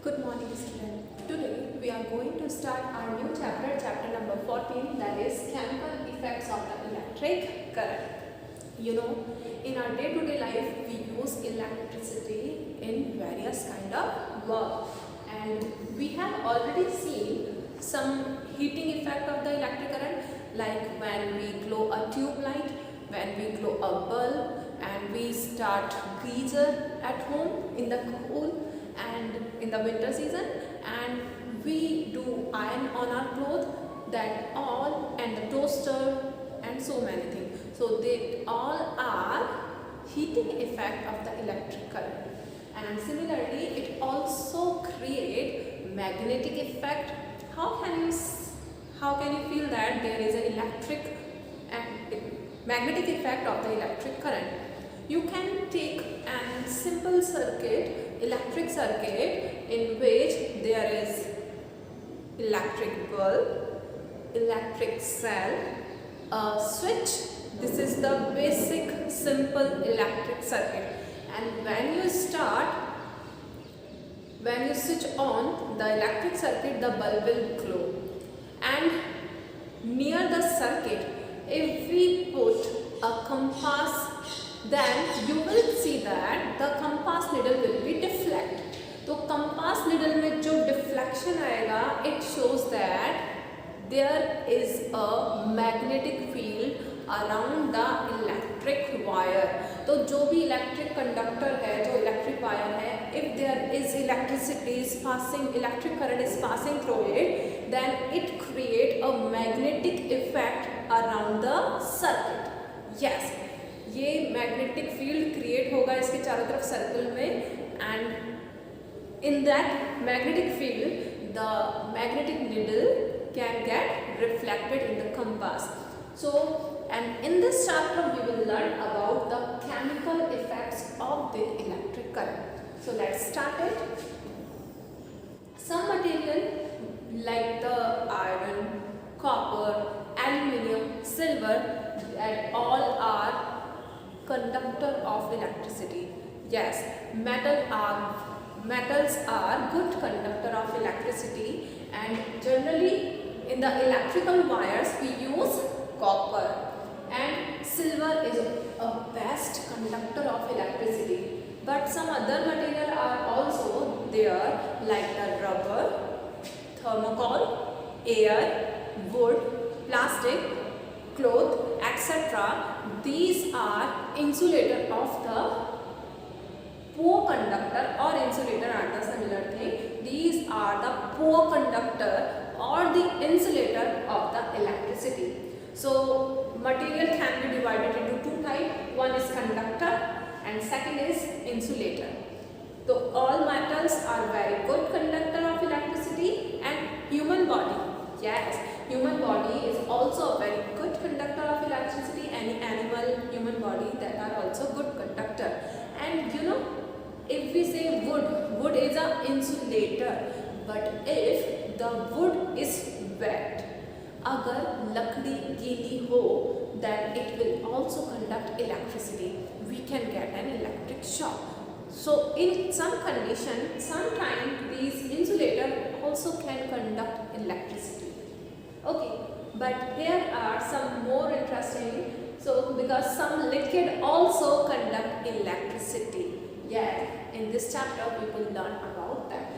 Good morning, students. Today we are going to start our new chapter, chapter number 14, that is chemical effects of the electric current. You know, in our day-to-day life, we use electricity in various kind of work, and we have already seen some heating effect of the electric current, like when we glow a tube light, when we glow a bulb, and we start geyser at home in the cool and in the winter season, and we do iron on our clothes, that all, and the toaster and so many things. So they all are heating effect of the electric current. And similarly, it also create magnetic effect. How can you feel that there is an electric and magnetic effect of the electric current? You can take a simple circuit, electric circuit, in which there is electric bulb, electric cell, a switch. This is the basic simple electric circuit. And when you switch on the electric circuit, the bulb will glow. And near the circuit, if we put a compass, then you will see that the compass needle will be deflect. तो compass needle में जो deflection आएगा, it shows that there is a magnetic field around the electric wire. तो जो भी electric conductor है, जो electric wire है, if there is electric current is passing through it, then it create a magnetic effect around the circuit. Yes, ये magnetic field create होगा इसके चारों तरफ सर्कल में, and in that magnetic field the magnetic needle can get reflected in the compass. So, and in this chapter we will learn about the chemical effects of the electric current. So let's start it. Some material like the iron, copper, aluminium, silver, that all are conductor of electricity. Yes, metals are good conductor of electricity, and generally in the electrical wires we use copper, and silver is a best conductor of electricity. But some other material are also there, like the rubber, thermocol, air, wood, plastic, cloth, etc. These are insulator of the poor conductor, or insulator are the similar thing. These are the poor conductor or the insulator of the electricity. So material can be divided into two types. One is conductor and second is insulator. So all metals are very good conductor of electricity, and human body, yes, human body is also a very good conductor of electricity. Any animal, human body, that are also good conductor. And you know, if we say wood is a insulator, but if the wood is wet, अगर लकड़ी गीली हो, then it will also conduct electricity. We can get an electric shock. So in some condition, sometimes these insulator also can conduct electricity. Okay, but here are some more interesting. So because some liquid also conduct electricity. Yes, in this chapter we will learn about that.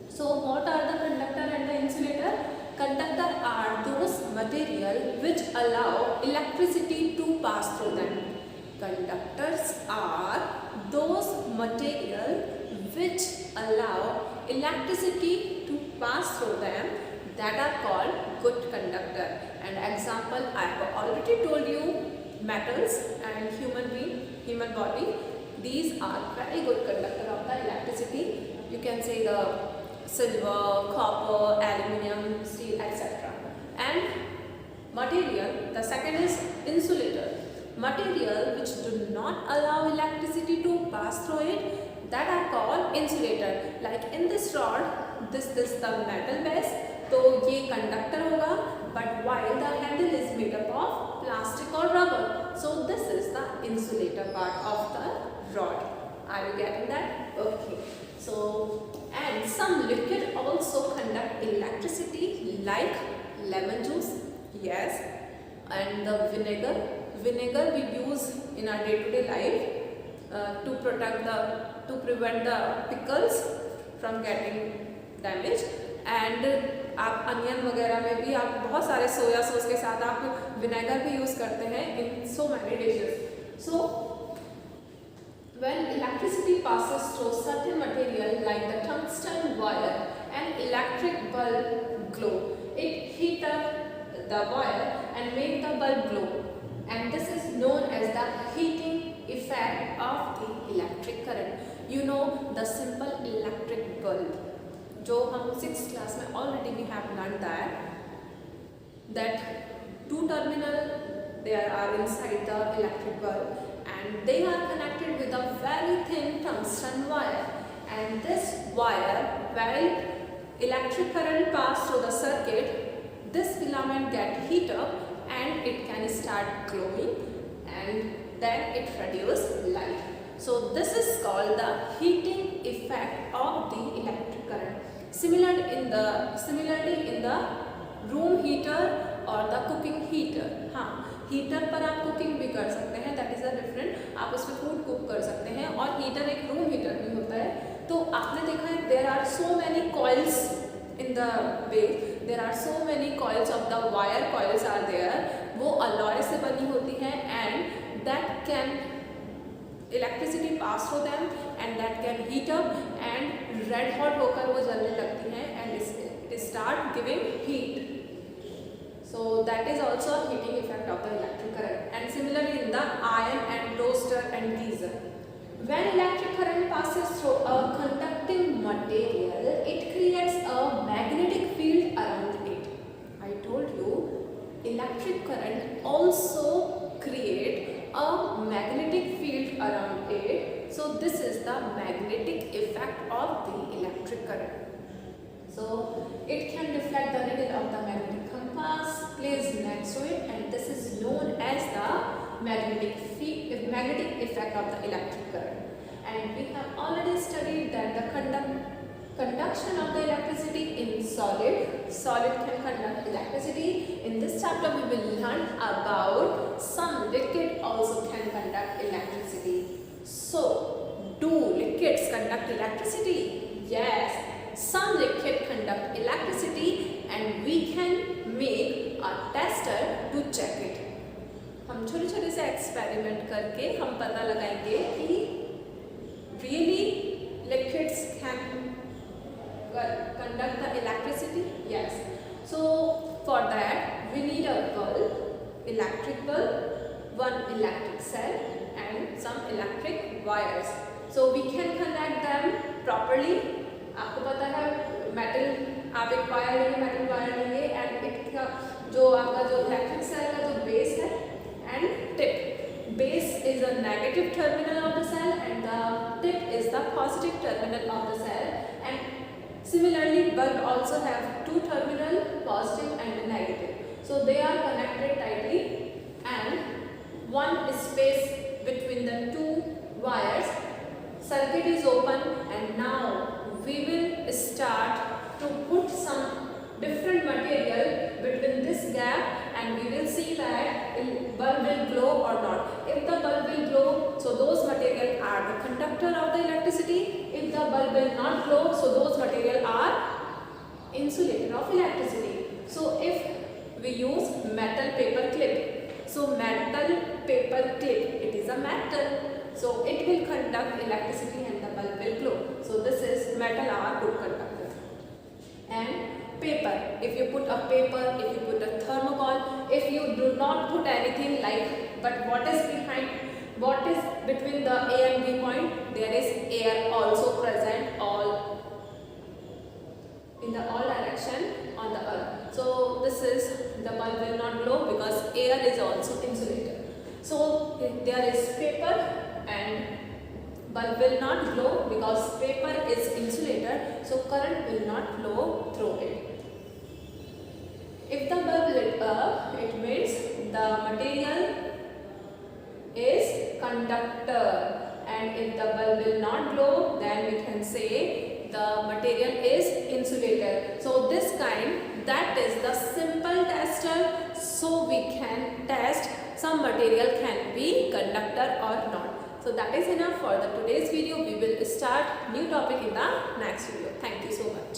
So what are the conductor and the insulator? Conductor are those material which allow electricity to pass through them. Conductors are those material which allow electricity to pass through them, that are called good conductor. And example, I have already told you, metals and human body, these are very good conductor of the electricity. You can say the silver, copper, aluminium, steel, etc. And material, the second is insulator. Material which do not allow electricity to pass through it, that are called insulator. Like in this rod, this is the metal base, तो ये conductor होगा, but while the handle is made up of plastic or rubber, so this is the insulator part of the rod. I Are you getting that? Okay. So, and some liquid also conduct electricity like lemon juice, yes, and the vinegar. Vinegar we use in our day-to-day life to prevent the pickles from getting damaged. And आप onion वगैरह में भी आप बहुत सारे soya sauce के साथ आप विनेगर भी यूज़ करते हैं in so many dishes. So when electricity passes through certain material like the tungsten wire, an electric bulb glow. It heat up the wire and make the bulb glow, and this is known as the heating effect of the electric current. You know the simple electric bulb. जो हम 6th class में already we have learned that 2 terminal there are inside the electric bulb, and they are connected with a very thin tungsten wire, and this wire, while electric current pass through the circuit, this filament get heat up and it can start glowing, and then it produce light. So this is called the heating effect of the electric current. Similarly in the room heater or the cooking heater. हाँ, heater पर आप cooking भी कर सकते हैं, that is a different. आप उस पर फूड कुक कर सकते हैं, और हीटर एक रूम हीटर भी होता है. तो आपने देखा है there are so many coils in the base, there are so many coils of the wire coils are there. वो अलॉय से बनी होती हैं, and that can electricity pass through them, and that can heat up and red hot होकर वो जलने लगती हैं, and it start giving heat. So that is also a heating effect of the electric current. And similarly in the iron and toaster and geyser, when electric current passes through a conducting material, it creates a magnetic field around it. I told you electric current also create a magnetic field around it. So this is the magnetic effect of the electric current. So it can deflect the needle of the magnetic compass placed next to it, and this is known as the magnetic effect of the electric current. And we have already studied that the conduction of the electricity in solid can conduct electricity. In this chapter we will learn about some liquid also can conduct electricity. So do liquids conduct electricity? Yes. Some liquid conduct electricity, and we can make a tester to check it. हम छोटे छोटे से experiment करके हम पता लगाएंगे कि really liquids can conduct the electricity. Yes. So for that we need a bulb, electric bulb, one electric cell, and some electric wires. So we can connect them properly. आपको पता है मेटल, आप एक वायर लेंगे, metal wire लेंगे, and it का जो आपका जो इलेक्ट्रिक सेल का जो बेस है and tip, base is a negative terminal of the cell and the tip is the positive terminal of the cell. And similarly bulb also have 2 terminal, positive and negative. So they are connected tightly, and one space between the 2 wires, circuit is open, and now we will start to put some different material between this gap, and we will see that bulb will glow or not. If the bulb will glow, so those material are the conductor of the electricity. If the bulb will not glow, so those material are insulator of electricity. So if we use metal paper clip, so metal paper clip, it is a metal, so it will conduct electricity and the bulb will glow. So this is metal are good conductor. And paper, if you put a paper, if you put a thermocol, if you do not put anything like, but what is between the A and B point, there is air also present in the all direction on the earth. So this is the bulb will not glow because air is also insulator. So there is paper, and bulb will not glow because paper is insulator, so current will not flow through it. If the bulb lit up, it means the material is conductor, and if the bulb will not glow, then we can say the material is insulated. So this kind, that is the simple tester, so we can test some material can be conductor or not. So that is enough for the today's video. We will start new topic in the next video. Thank you so much.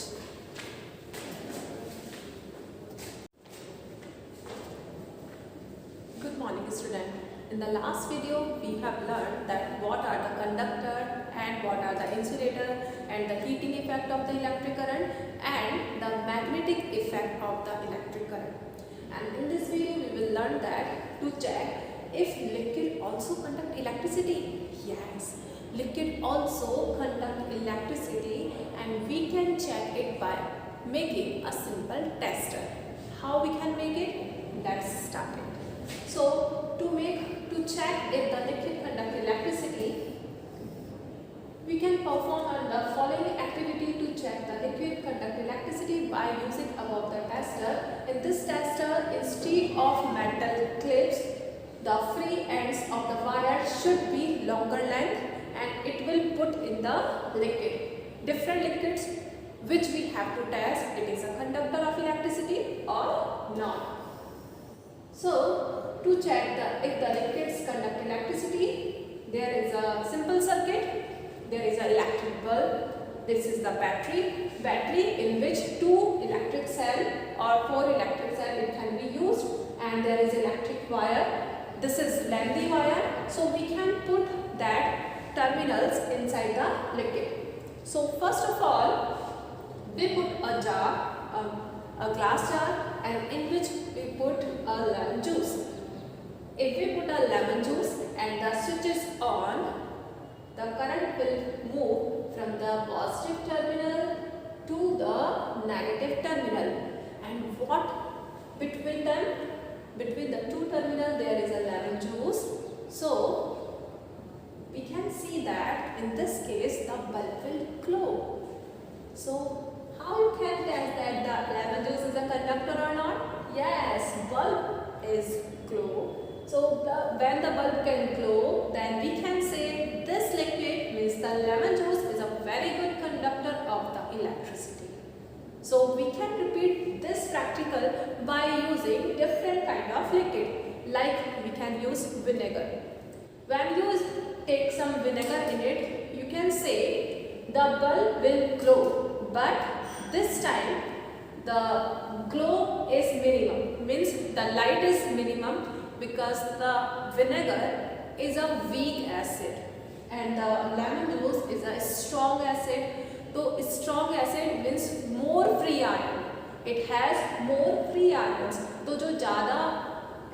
Good morning, student. In the last video, we have learned that what are the conductor and what are the insulator and the heating effect of the electric current and the magnetic effect of the electric current. And in this video, we will learn that to check if liquid also conduct electricity. Yes, liquid also conduct electricity, and we can check it by making a simple tester. How we can make it? Let's start it. So to check if the liquid conduct electricity, we can perform on the following activity to check the liquid conduct electricity by using above the tester. In this tester, instead of metal clips, the free ends of the wire should be longer length, and it will put in the liquid. Different liquids which we have to test, it is a conductor of electricity or not. So to check if the liquids conduct electricity, there is a simple circuit. There is an electric bulb. This is the battery in which 2 electric cell or 4 electric cell it can be used, and there is electric wire. This is lengthy wire, so we can put that terminals inside the liquid. So first of all, we put a glass jar, and in which we put a lemon juice. If we put a lemon juice and the switch is on, the current will move from the positive terminal to the negative terminal. And what between them? Between the 2 terminals there is a lemon juice. So we can see that in this case the bulb will glow. So how you can test that the lemon juice is a conductor or not? Yes, bulb is glow. So when the bulb can glow, then we can say this liquid, means the lemon juice, is a very good conductor of the electricity. So we can repeat this practical by using different kind of liquid, like we can use vinegar. When you take some vinegar in it, you can say the bulb will glow, but this time the glow is minimum, means the light is minimum, because the vinegar is a weak acid and the lemon juice is a strong acid. So strong acid means more free ion. It has more free ions. तो जो ज़्यादा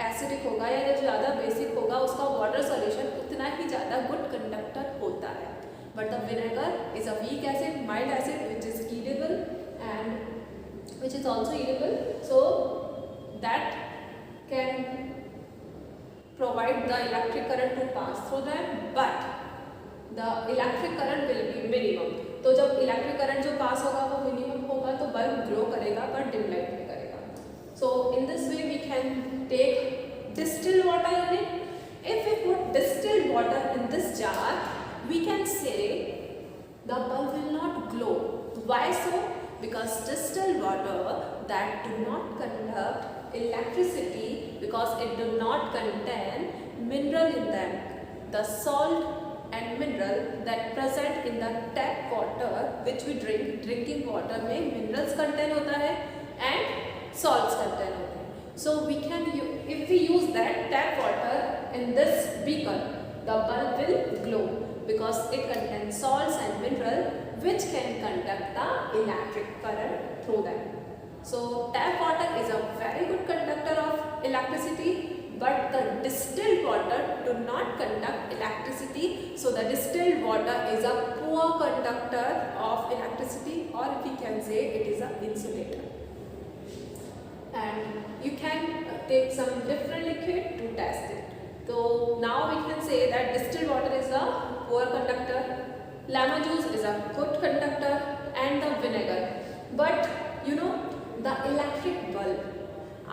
acidic होगा या जो ज़्यादा basic होगा, उसका water solution उतना ही ज़्यादा गुड कंडक्टर होता है. But the vinegar is a weak acid, mild acid, which is edible and which is also edible. So that can provide the electric current to pass through them, but the electric current will be minimum. तो जब electric current जो पास होगा वो minimum होगा, तो bulb glow करेगा पर dim light नहीं करेगा. So in this way we can take distilled water in it. If we put distilled water in this jar, we can say the bulb will not glow. Why so? Because distilled water that do not conduct electricity, because it do not contain mineral in them. The salt and mineral that present in the tap water which we drink, drinking water में minerals contain होता है and salts contain होते हैं. So we can if we use that tap water in this beaker, the bulb will glow because it contains salts and mineral which can conduct the electric current through them. So tap water is a very good conductor of electricity, but the distilled water do not conduct electricity. So the distilled water is a poor conductor of electricity, or we can say it is an insulator. And you can take some different liquid to test it. So now we can say that distilled water is a poor conductor, lemon juice is a good conductor, and the vinegar. But you know, the electric bulb,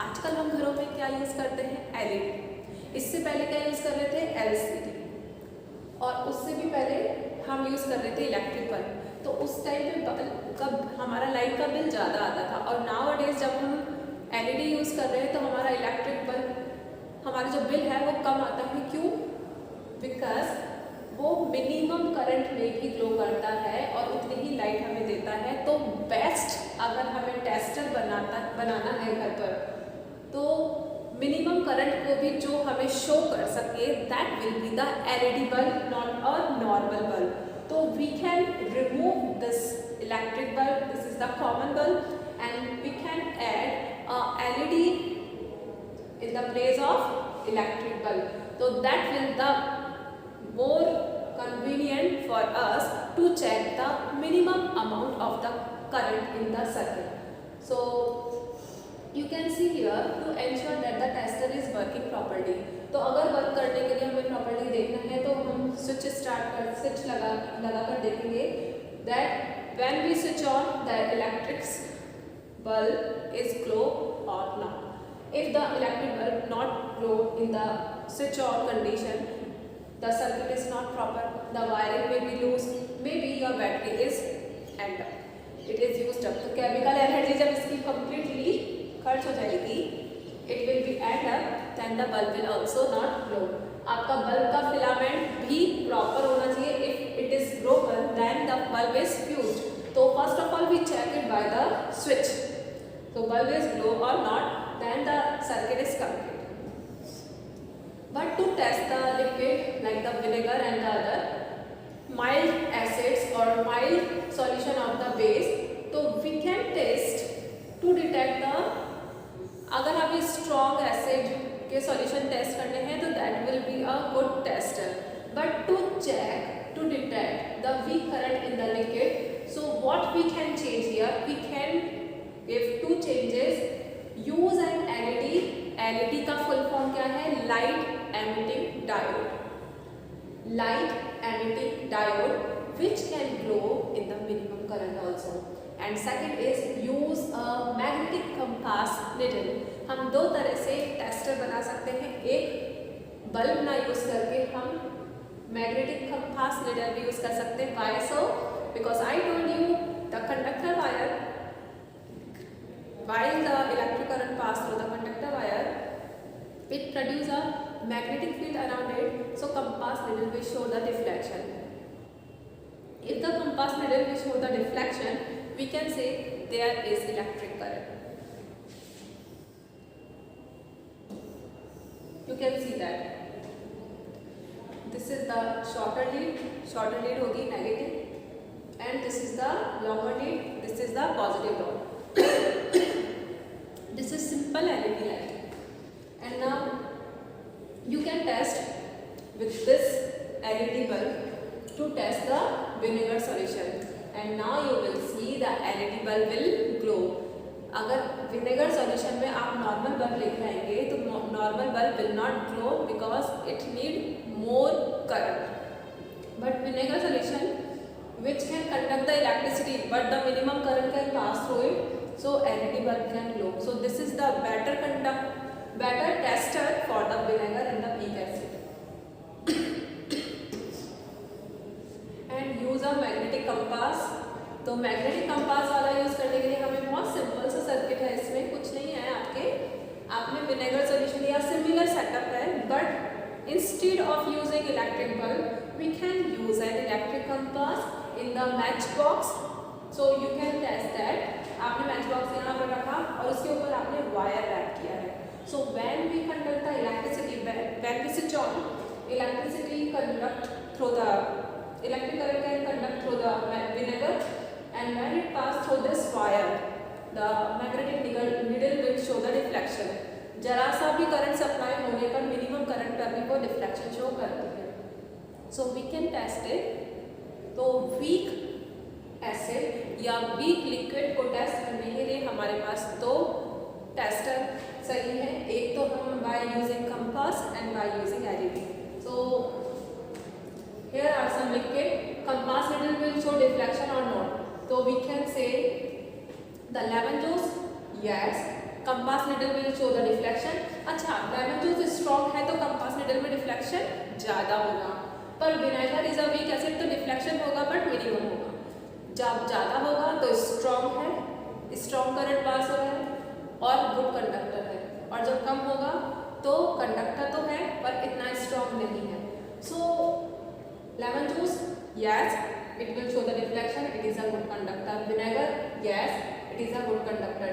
आजकल हम घरों में क्या use करते हैं? LED. इससे पहले क्या यूज़ कर रहे थे? LCD. और उससे भी पहले हम यूज़ कर रहे थे इलेक्ट्रिक बल्ब, तो उस टाइम पे बल्ब का हमारा लाइट का बिल ज़्यादा आता था। और नाउ अडेज जब हम LED यूज़ कर रहे हैं तो हमारा इलेक्ट्रिक बल्ब हमारा जो बिल है वो कम आता है। क्यों? बिकॉज वो मिनिमम करंट में भी ग्लो करता है और उतनी ही लाइट हमें देता है। तो बेस्ट अगर हमें टेस्टर बनाना है घर पर, तो मिनिमम करंट को भी जो हमें शो कर सके, that will be the LED bulb, not a normal bulb. तो we can remove this electric bulb, this is the common bulb, and we can add a LED in the place of electric bulb. So that will the more convenient for us to check the minimum amount of the current in the circuit. So you can see here to ensure that the tester is working properly. तो अगर work करने के लिए हमें properly देखना है तो हम स्विच लगा कर देखेंगे that when we switch on the electric bulb is glow or not. If the electric bulb not glow in the switch on condition, the circuit is not proper, the wiring may be loose, maybe your battery is end up, it is used up. तो chemical energy जब इसकी completely खर्च हो जाएगी, it will be end up, then the bulb will also not glow. आपका bulb का filament भी proper होना चाहिए. If it is broken, then the bulb is fused. तो first of all we check it by the switch. So bulb is glow or not, then the circuit is complete. But to test the liquid like the vinegar and the other mild acids or mild solution of the base, तो we can test to detect the, अगर हमें strong acid के solution test करने हैं तो that will be a good tester. But to check, to detect the weak current in the liquid, so what we can change here, we can give two changes. Use N LED. LED का full form क्या है? Light emitting diode. Light emitting diode which can glow in the minimum current also. And second is use a magnetic compass needle. हम दो तरह से tester बना सकते हैं. एक बल्ब ना यूज करके हम मैग्नेटिक कंपास निडल भी यूज कर सकते हैं. Why so? Because I told you the conductor wire, while the electric current pass through the conductor wire, it produce a magnetic field around it, so compass needle will show the deflection. If the compass needle will show the deflection, we can say there is electric current. You can see that this is the shorter lead होगी negative, and this is the longer lead, this is the positive dot. This is simple LED light, and now you can test with this LED bulb to test the vinegar solution, and now you will see the LED bulb will glow. अगर vinegar solution में आप normal bulb लेकर आएंगे तो normal bulb will not glow because it need more current. But vinegar solution which can conduct the electricity but the minimum current can pass through it, so LED bulb can glow. So this is the better tester for the vinegar and the weak acid. And use a magnetic compass. तो magnetic compass वाला use करने के लिए हमें बहुत simple सा circuit है. इसमें कुछ नहीं है. आपने विनेगर सोल्यूशन या सिमिलर सेटअप है, but instead of using electric bulb we can use an electric compass in the match box. So you can test that. आपने मैच बॉक्स यहाँ पर रखा और उसके ऊपर आपने वायर रैप किया है. So when we conduct the electricity, when we switch on, electricity conduct through the electric current can conduct through the vinegar, and when it pass through this wire, the magnetic needle will show the deflection. जरा सा भी current supply होने पर minimum current पर भी वो deflection show करती है. So we can test it. तो वीक एसिड या वीक लिक्विड को टेस्ट करने के लिए हमारे पास दो टेस्टर सही है. एक तो हम by using compass and by using LED. So here are some liquid. Compass needle will show deflection or not. So we can say the lemon juice, yes, compass needle will show the deflection. अच्छा, lemon juice strong है तो compass needle में deflection ज़्यादा होगा. पर vinegar is a weak acid तो deflection होगा but minimum होगा। जब ज़्यादा होगा तो स्ट्रॉन्ग है, स्ट्रॉन्ग करंट पास हो रहा है और गुड कंडक्टर है, और जब कम होगा तो कंडक्टर तो है पर इतना स्ट्रॉन्ग नहीं है। So lemon juice, yes it will show the deflection, it is a good conductor. Vinegar, yes it is a good conductor.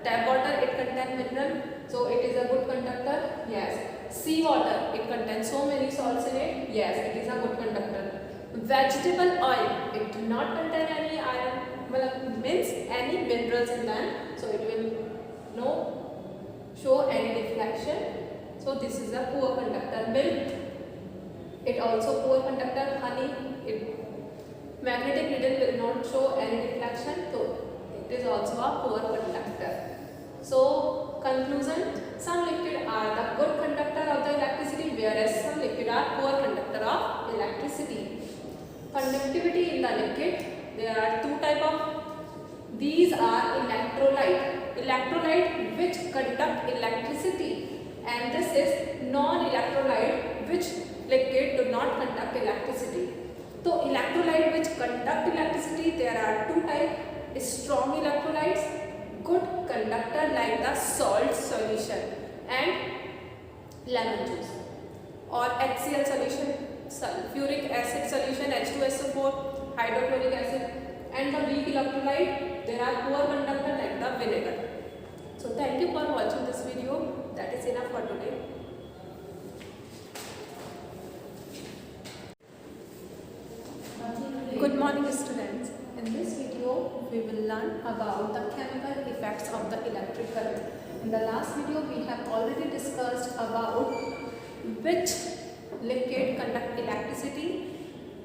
Tap water it contains mineral, so it is a good conductor, yes. Sea water, it contains so many salts in it, yes it is a good conductor. Vegetable oil, it do not contain any iron, means any minerals in them, so it will no show any deflection, so this is a poor conductor. Milk, it also poor conductor. Honey, it magnetic needle will not show any deflection, so it is also a poor conductor. So conclusion, some liquid are the good conductor of the electricity, whereas some liquid are poor conductor of electricity. Conductivity in the liquid, there are two type of, these are electrolyte which conduct electricity, and this is non-electrolyte which liquid do not conduct electricity. So electrolyte which conduct electricity, there are two types, strong electrolytes, good conductor like the salt solution and lemon juice, or HCl solution, sulfuric acid solution, H2SO4, hydrochloric acid, and the weak electrolyte, there are poor conductor like the vinegar. So thank you for watching this video. That is enough for today. Good morning students. In this video we will learn about the chemical effects of the electric current. In the last video we have already discussed about which liquid conduct electricity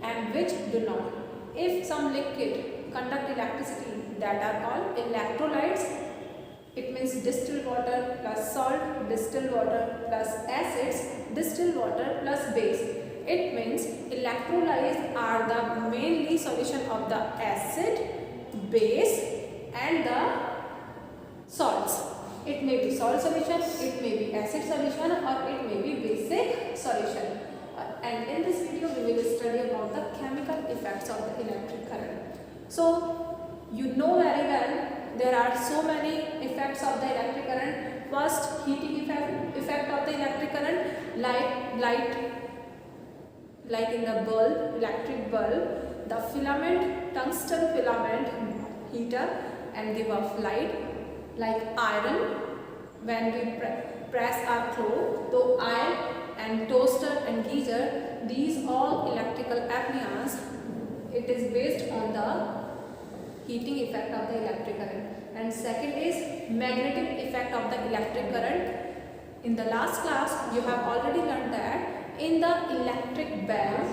and which do not. If some liquid conduct electricity, that are called electrolytes. It means distilled water plus salt, distilled water plus acids, distilled water plus base. It means electrolytes are the mainly solution of the acid, base and the salts. It may be salt solution, it may be acid solution, or it may be basic solution. And in this video we will study about the chemical effects of the electric current. So you know very well there are so many effects of the electric current. First, heating effect of the electric current, like in the bulb, electric bulb, the filament, tungsten filament heater and give off light. Like iron, when we press our clothes, so iron and toaster and geyser, these all electrical appliances, it is based on the heating effect of the electric current. And second is magnetic effect of the electric current. In the last class you have already learned that in the electric bell,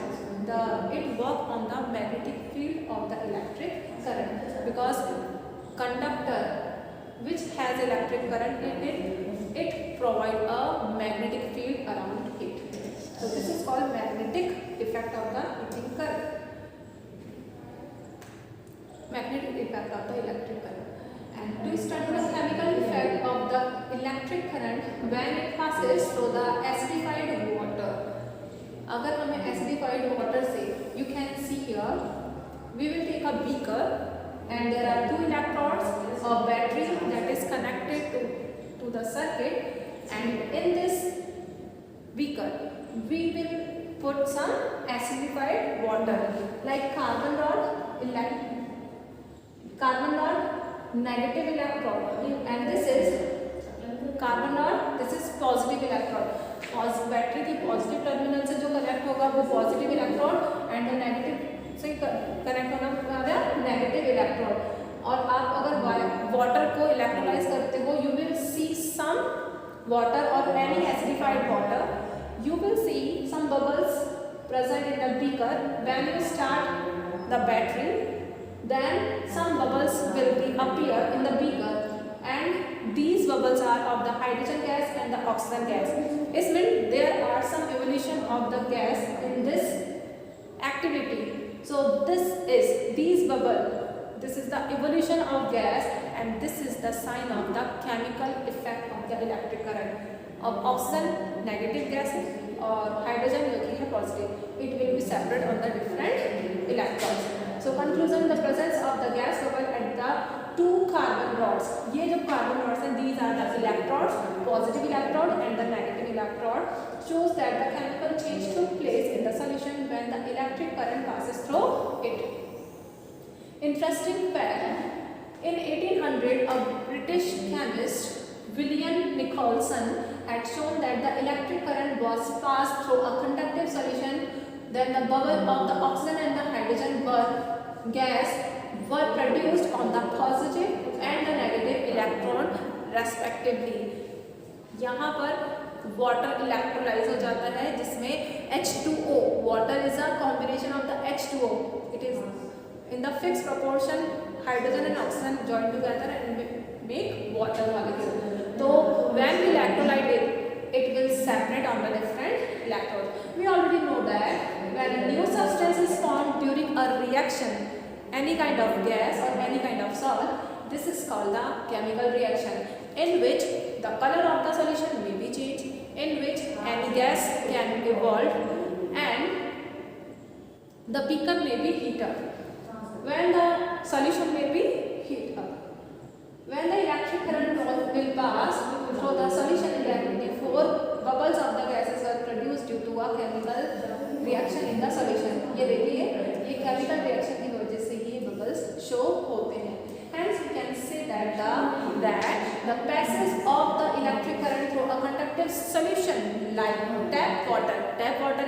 it works on the magnetic field of the electric current, because conductor which has electric current in it provide a magnetic field around it. So this is called magnetic effect of the heating current. Magnetic effect of the electric current. And to study the chemical effect of the electric current when it passes through the acidified water. अगर हमें acidified water से, you can see here, we will take a beaker and there are two electrodes, a battery that is connected to the circuit, and in this beaker we will put some acidified water like carbon rod, negative electrode, and this is carbon rod, this is positive electrode. Battery की positive terminal से जो connect होगा वो positive electron and negative से connect होना वाला negative electron. और आप अगर वाटर को इलेक्ट्रोलाइज करते हो, you will see some water और any acidified water, you will see some bubbles present in the beaker. When you start the battery, then some bubbles will be appear in the beaker, and these bubbles are of the hydrogen gas and the oxygen gas. It means there are some evolution of the gas in this activity. So these bubble, this is the evolution of gas, and this is the sign of the chemical effect of the electric current. Of oxygen, negative gas, और hydrogen जो कि है positive, it will be separate on the different electrons. So conclusion, the presence of the gas bubble at the 2 carbon rods, ये जो carbon rods हैं these are the electrodes, positive electrode and the negative electrode, shows that the chemical change took place in the solution when the electric current passes through it. Interesting fact, in 1800 a British chemist William Nicholson had shown that the electric current was passed through a conductive solution, then the bubble of the oxygen and the hydrogen gas were produced on the positive and the negative electron respectively. यहाँ पर water electrolysed हो जाता है जिसमें H2O, water is a combination of the H2O, it is in the fix proportion, hydrogen and oxygen join together and make water molecule. तो when we electrolyte it will separate on the different electrodes. We already know that when a new substance is formed during a reaction, any kind of gas or any kind of salt, this is called the chemical reaction, in which the color of the solution may be changed, in which any gas can evolve and the beaker may be heat up. When the solution may be heat up, when the electric current will pass through the solution before bubbles of the gases are produced due to a chemical reaction in the solution. ये देखिए, ये chemical reaction की वजह से ये bubbles show होते हैं. Hence we can say that the passage of the electric current through a conductive solution like tap water. Tap water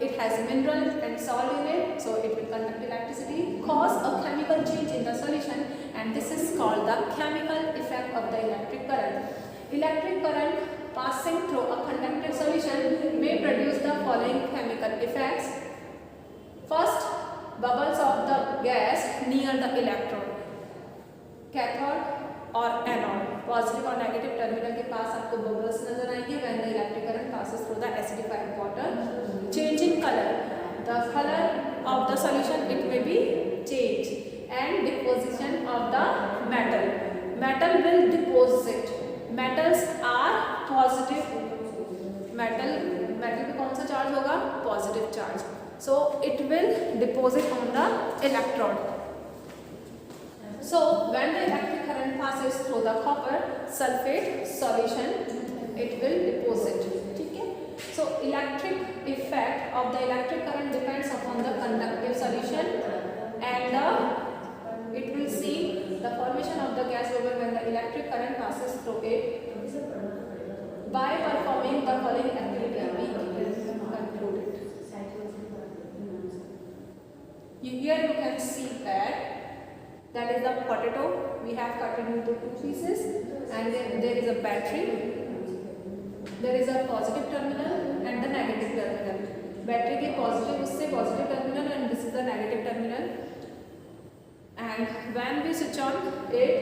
it has mineral and salt in it, so it will conduct electricity, cause a chemical change in the solution, and this is called the chemical effect of the electric current. Electric current passing through a conductive solution may produce the following chemical effects. First, bubbles of the gas near the electrode, cathode और anode, positive और negative terminal के पास आपको bubbles नजर आएंगे when the electric current passes through the acidified water. Change in colour, the colour of the solution it may be change, and deposition of the metal, metal will deposit, metals are positive, metal पे कौन सा charge होगा, positive charge, so it will deposit on the electrode. So when the electric current passes through the copper sulfate solution, it will deposit. ठीक है. So electric effect of the electric current depends upon the conductive solution, and it will see the formation of the gas bubble when the electric current passes through it. By performing the following activity, we conclude it. Here you can see that is the potato. We have cut it into 2 pieces, and then there is a battery. There is a positive terminal and the negative terminal. Battery के positive उससे positive terminal and this is the negative terminal. And when we switch on it,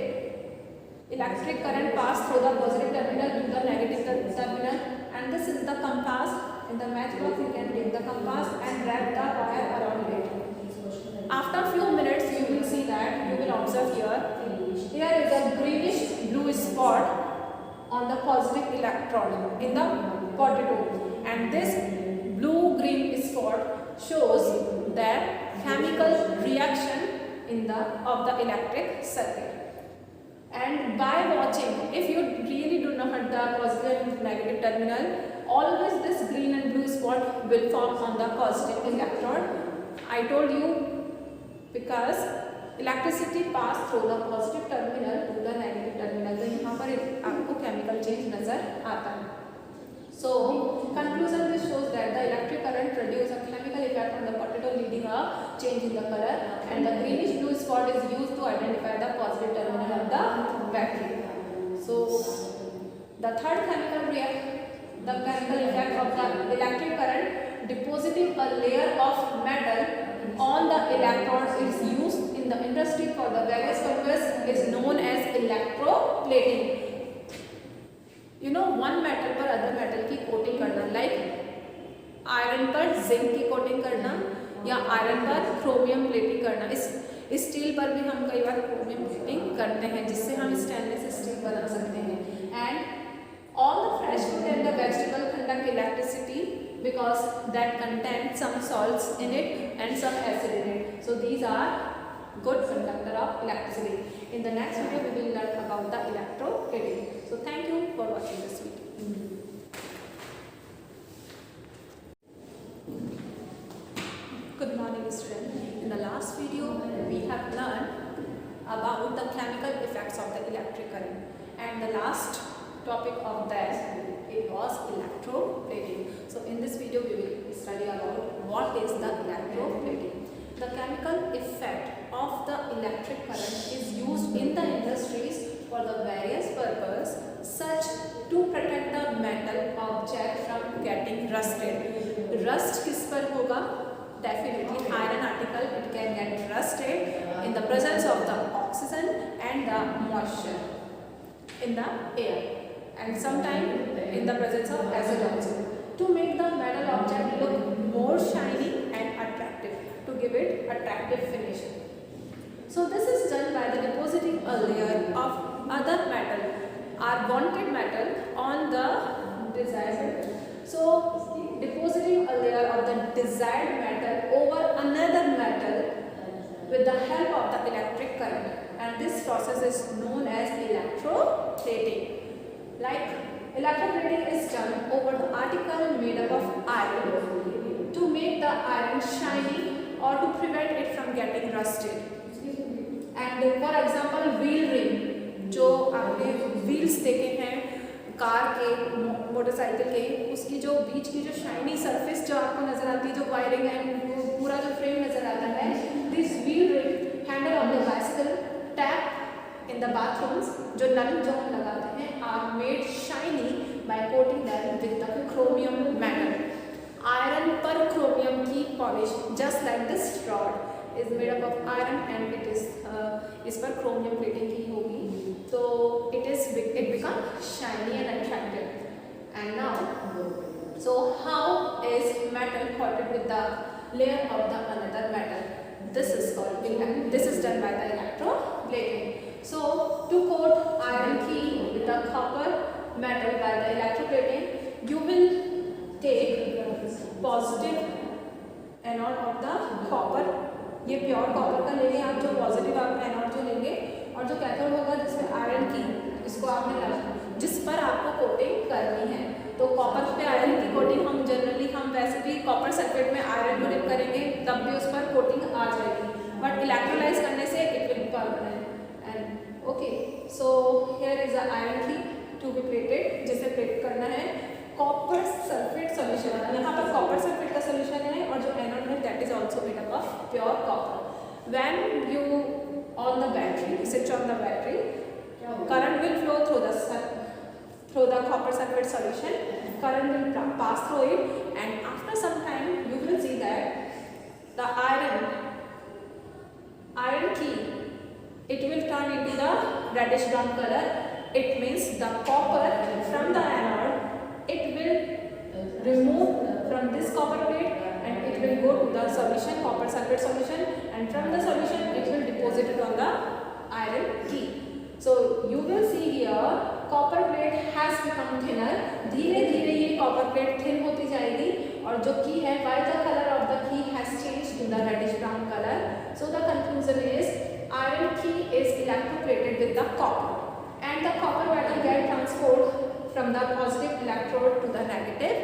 electric current pass through the positive terminal to the negative terminal, and this is the compass. In the matchbox you can take the compass and wrap the wire around it. After few minutes you will see that you will observe here is a greenish blue spot on the positive electrode in the potato, and this blue green spot shows that chemical reaction of the electric circuit. And by watching, if you really do not have the positive and negative terminal, always this green and blue spot will form on the positive electrode. I told you, because electricity pass through the positive terminal to the negative terminal, तो यहाँ पर आपको chemical change नजर आता है. So conclusion, this shows that the electric current produce a chemical effect on the potato leading a change in the colour, and the greenish blue spot is used to identify the positive terminal of the battery. So the third chemical effect of the electric current, depositing a layer of metal on the electrodes is used in the industry for the various purpose, is known as electroplating. You know, one metal पर other metal की coating करना, like iron पर zinc की coating करना या iron पर chromium plating करना. इस स्टील पर भी हम कई बार क्रोमियम प्लेटिंग करते हैं जिससे हम स्टेनलेस स्टील बना सकते हैं. And all the fresh fruit and the vegetable conduct electricity because that contains some salts in it and some acid in it. So these are good conductor of electricity. In the next video we will learn about the electroplating. So thank you for watching this video. Good morning students. In the last video we have learned about the chemical effects of the electric current, and the last topic of that it was electroplating. So in this video we will study about what is the electroplating. The chemical effect of the electric current is used in the industries for the various purpose, such to protect the metal object from getting rusted. Rust किस पर होगा? Definitely iron article, it can get rusted in the presence of the oxygen and the moisture in the air, and sometimes in the presence of acid also, to make the metal object look more shiny and attractive, to give it attractive finish. So this is done by the depositing a layer of other metal or wanted metal on the desired metal. So depositing a layer of the desired metal over another metal with the help of the electric current, and this process is known as electroplating. Like electroplating is done over the article made up of iron to make the iron shiny or to prevent it from getting rusted. And for example wheel ring, जो आपने wheels देखे हैं car के, motorcycle के, उसकी जो बीच की जो शाइनी सरफेस जो आपको नजर आती है, जो वायरिंग है, पूरा जो फ्रेम नजर आता है, this wheel ring handle of the bicycle tap in the bathrooms, जो नल जो हम लगाते हैं, are made shiny by coating them with the chromium metal. Iron पर क्रोमियम की polish, just like this rod is made up of iron and it is इस पर क्रोमियम प्लेटिंग की होगी, तो it become shiny and attractive. And now, so how is metal coated with the layer of the another metal? This is done by the electroplating. So to coat iron key with the copper metal by the electroplating, you will take positive anode of the copper. ये pure copper का लेंगे आप, जो positive आप anode जो लेंगे, और जो कैथोड होगा जिसमें आयरन की, इसको आपने लगा जिस पर आपको कोटिंग करनी है. तो कॉपर पे आयरन की कोटिंग हम वैसे भी कॉपर सल्फेट में आयरन को डिप करेंगे तब भी उस पर कोटिंग आ जाएगी, बट इलेक्ट्रोलाइज करने से it will be permanent. And okay, so here is a iron की टू बी प्लेटेड, जिसे प्लेट करना है कॉपर सल्फेट सॉल्यूशन. यहाँ पर कॉपर सल्फेट का सॉल्यूशन है, और जो एनोड है that is also made up of pure copper. When you on the battery, switch on the battery, current will flow through the copper sulfate solution, current will pass through it, and after some time you will see that the iron key, it will turn into the reddish brown color. It means the copper from the anode, it will remove from this copper plate and it will go to the solution, copper sulfate solution, and from the solution it will deposit it on the iron key. So you will see here copper plate has become thinner. धीरे धीरे ये copper plate thin होती जाएगी, और जो key है, why the color of the key has changed in the reddish brown color. So the conclusion is iron key is electroplated with the copper, and the copper metal get transferred from the positive electrode to the negative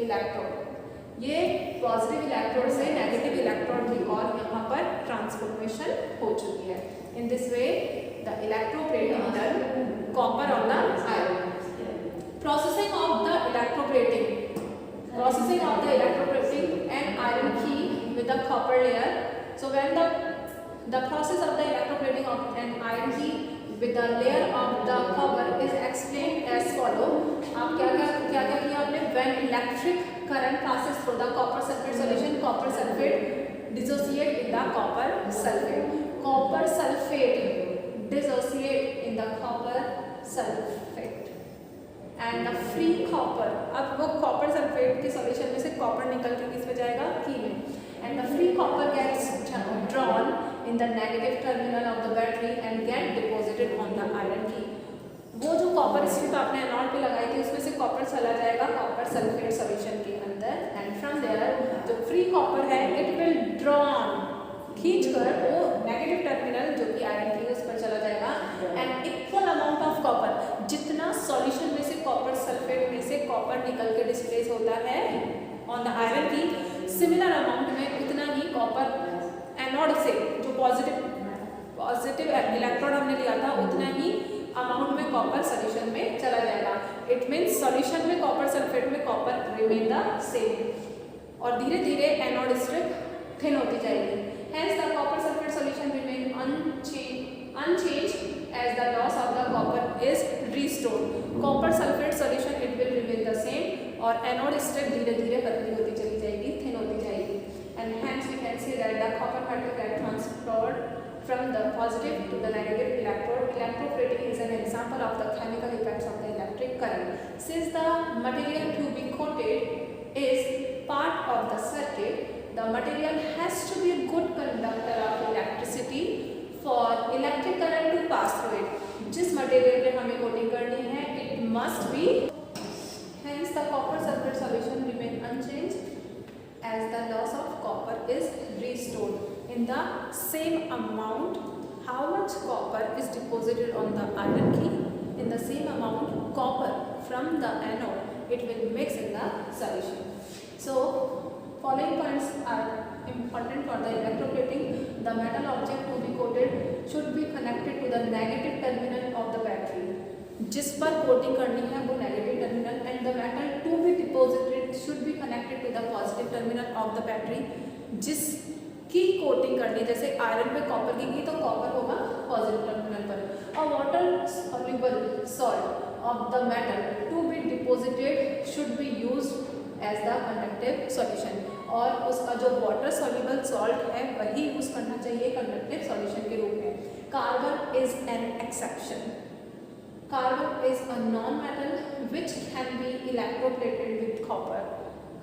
electrode. ये positive electrode से negative electrode की और यहाँ पर transformation हो चुकी है. In this way the electroplating done copper on the iron. Processing of the electroplating and iron की with the copper layer. So when the process of the electroplating of an iron key with the layer of the copper is explained as follow. आप क्या किया आपने? When electric current passes through the copper sulfate solution, copper sulfate dissociate in the copper sulfate. Copper sulfate dissociate in the copper sulfate. And the free copper, अब वो copper sulfate के solution में से copper निकल के किस में जाएगा? key में. And the free copper gets drawn in the negative terminal of the battery and get deposited on the iron key. वो जो कॉपर स्ट्रिप आपने एनोड पे लगाई थी उसमें से कॉपर चला जाएगा कॉपर सल्फेट सॉल्यूशन के अंदर, एंड फ्रॉम देयर जो फ्री कॉपर है इट विल ड्रॉन, खींचकर वो नेगेटिव टर्मिनल जो कि आयरन की उस पर चला जाएगा, and equal amount of copper, जितना सॉल्यूशन में से कॉपर सल्फेट में से कॉपर निकल के डिस्प्लेस होता है ऑन द आयरन की, सिमिलर अमाउंट में उतना ही कॉपर एनोड से जो पॉजिटिव इलेक्ट्रॉन हमने लिया था उतना ही अमाउंट में कॉपर सॉल्यूशन में चला जाएगा। इट मीन्स सॉल्यूशन में कॉपर सल्फेट में कॉपर रिमेन द सेम, और धीरे धीरे एनोड स्ट्रिप थिन होती जाएगी। Hence the copper sulfate solution remain unchanged as the loss of the copper is restored. Copper sulfate solution it will remain the same और anode strip धीरे धीरे पतली होती चली जाएगी, थिन होती जाएगी, and hence we can say that the copper particle get transferred from the positive to the negative electrode. Electroplating is an example of the chemical effects of the electric current. Since the material to be coated is part of the circuit, the material has to be a good conductor of electricity for electric current to pass through it. जिस material पे हमें coating करनी है it must be, hence the copper sulfate solution remain unchanged as the loss of copper is restored in the same amount. How much copper is deposited on the iron key, in the same amount copper from the anode it will mix in the solution. So following points are important for the electroplating. The metal object to be coated should be connected to the negative terminal of the battery. जिस पर coating करनी है वो negative terminal, and the metal to be deposited should be connected to the positive terminal of the battery. जिसकी coating करनी, जैसे iron पे copper की तो कॉपर होगा पॉजिटिव टर्मिनल पर, और water soluble salt of the metal to be deposited should be used as the conductive solution, और उसका जो वाटर सॉल्युबल सॉल्ट है वही यूज करना चाहिए कंडक्टिव सॉल्यूशन के रूप में। Carbon is an exception. Carbon is a non metal which can be electroplated with copper.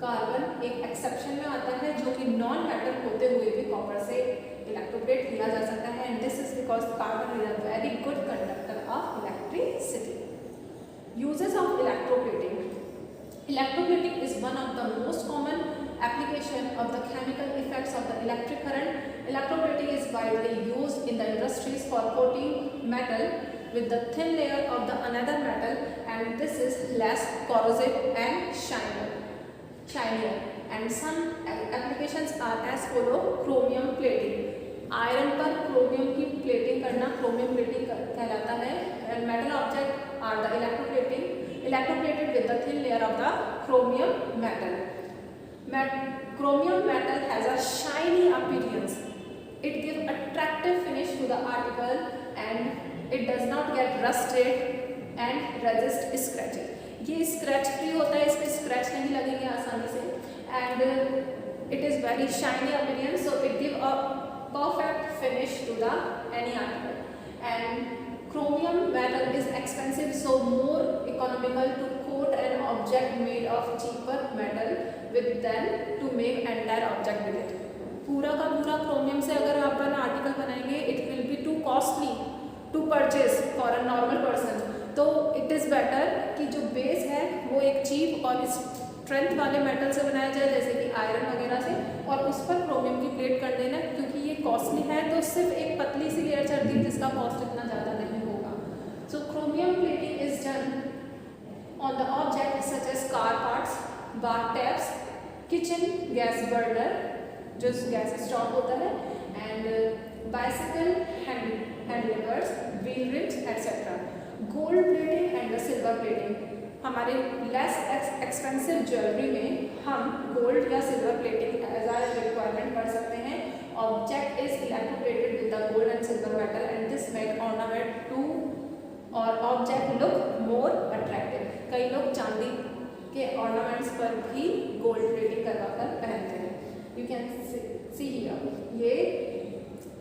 Carbon एक एक्सेप्शन में आता है जो कि नॉन मेटल होते हुए भी कॉपर से इलेक्ट्रोप्लेट किया जा सकता है, and this is because carbon is a very good conductor of electricity. Uses of electroplating. Electroplating is one of the most common application of the chemical effects of the electric current. Electroplating is widely used in the industries for coating metal with the thin layer of the another metal, and this is less corrosive and shinier. And some applications are as follow: chromium plating. Iron पर chromium की plating करना chromium plating कहलाता है, and metal object are the electroplated with the thin layer of the chromium metal. Chromium metal has a shiny appearance. It gives attractive finish to the article and it does not get rusted and resist scratching. ये scratch free होता है, इस पर scratch नहीं लगेंगे आसानी से, and it is very shiny appearance, so it gives a perfect finish to the any article. And chromium metal is expensive, so more economical to coat an object made of cheaper metal with than to make entire object with it. पूरा का पूरा chromium से अगर अपन article बनाएंगे it will be too costly to purchase for a normal person. तो it is better कि जो base है वो एक चीप और स्ट्रेंथ वाले मेटल से बनाया जाए, जैसे कि आयरन वगैरह से, और उस पर क्रोमियम की प्लेट कर देना, क्योंकि ये कॉस्टली है तो सिर्फ एक पतली सी लेयर चढ़ती है जिसका कॉस्ट इतना ज़्यादा नहीं होगा। So chromium plating is done on the object such as car parts, bar taps, kitchen gas burner जो गैस स्टॉव होता है, and bicycle handlebars, wheel rims etc. Gold plating and the silver plating. हमारे less expensive jewellery में हम gold या silver plating as our requirement कर सकते हैं। Object is electroplated with the gold and silver metal and this make ornament to और object look more attractive. कई लोग चांदी के ऑर्नामेंट्स पर भी गोल्ड प्लेटिंग करवा कर पहनते हैं। यू कैन सी हियर ये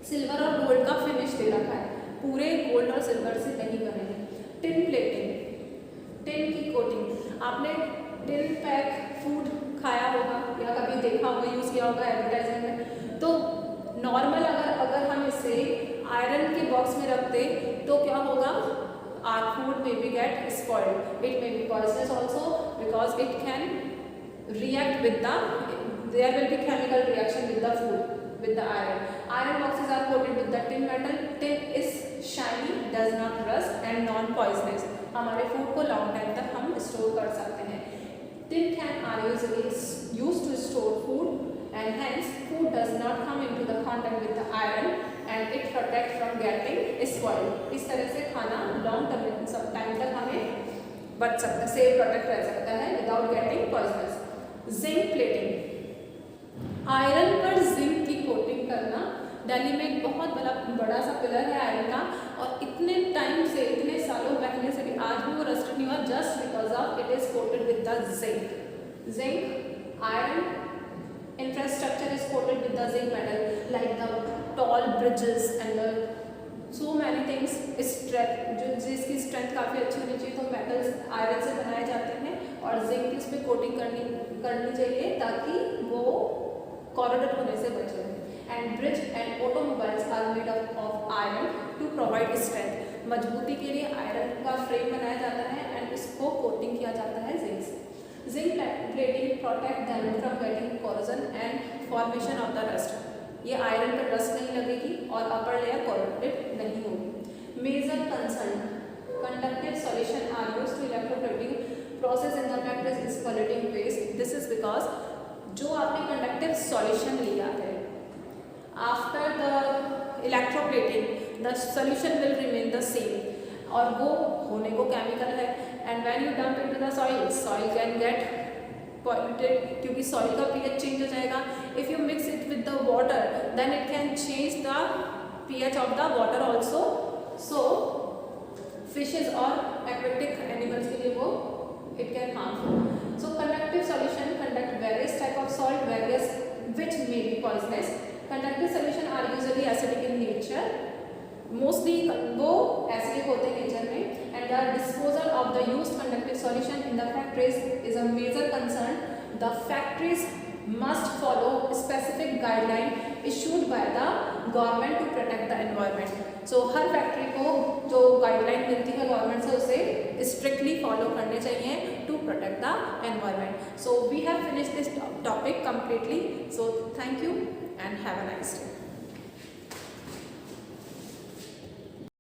सिल्वर और गोल्ड का फिनिश दे रखा है, पूरे गोल्ड और सिल्वर से नहीं बने हैं। टिन प्लेटिंग, टिन की कोटिंग। आपने टिन पैक फूड खाया होगा या कभी देखा होगा, यूज़ किया होगा एडवर्टाइजमेंट में। तो नॉर्मल अगर हम इसे आयरन के बॉक्स में रखते तो क्या होगा, our food may be get spoiled. It may be poisonous also because it can react with there will be chemical reaction with the food, with the iron. Iron boxes are coated with the tin metal. Tin is shiny, does not rust and non-poisonous. हमारे food को long time तक हम store कर सकते हैं. Tin can are usually used to store food and hence food does not come into the contact with the iron and it protects from getting spoiled. इस तरह से खाना long time तक हमें बच सकता है, सेफ प्रोटेक्ट रह सकता है without getting poisonous. Zinc plating, iron पर जिंक की कोटिंग करना दिल्ली में एक बहुत बड़ा सा पिलर है आयरन का और इतने टाइम से, इतने सालों पहले से भी आज भी वो रस्ट नहीं हुआ just because of it is coated with the zinc. Zinc iron infrastructure is coated with the zinc metal like the tall bridges and the so many things. Strength जिसकी स्ट्रेंथ काफ़ी अच्छी होनी चाहिए तो मेटल्स आयरन से बनाए जाते हैं और जिंक इस पर कोटिंग करनी चाहिए ताकि वो कॉरोडेड होने से बचे. And bridge and automobiles are made of iron to provide strength. मजबूती के लिए आयरन का फ्रेम बनाया जाता है एंड इसको कोटिंग किया जाता है जिंक से. Zinc plating protect them from getting corrosion and formation of the rust. ये आयरन पर रस्ट नहीं लगेगी और अपर लेयर corroded नहीं होगी. Major concern conductive solution are used to electroplating process in the practice is polluting waste. This is because जो आपने conductive solution लिया है after the electroplating the solution will remain the same और वो होने को केमिकल है and when you dump into the soil can get polluted क्योंकि soil का pH change हो जाएगा. If you mix it with the water then it can change the pH of the water also. So fishes or aquatic animals के लिए वो it can harmful. So conductive solution conduct various type of salt various which may be poisonous. Conductive solution are usually acidic in nature. Mostly वो acidic होते हैं nature में and the disposal of the used conductive solution in the factories is a major concern. The factories must follow specific guideline issued by the government to protect the environment. So हर factory को जो guideline मिलती है government से उसे strictly follow करने चाहिए to protect the environment. So we have finished this topic completely. So thank you and have a nice day.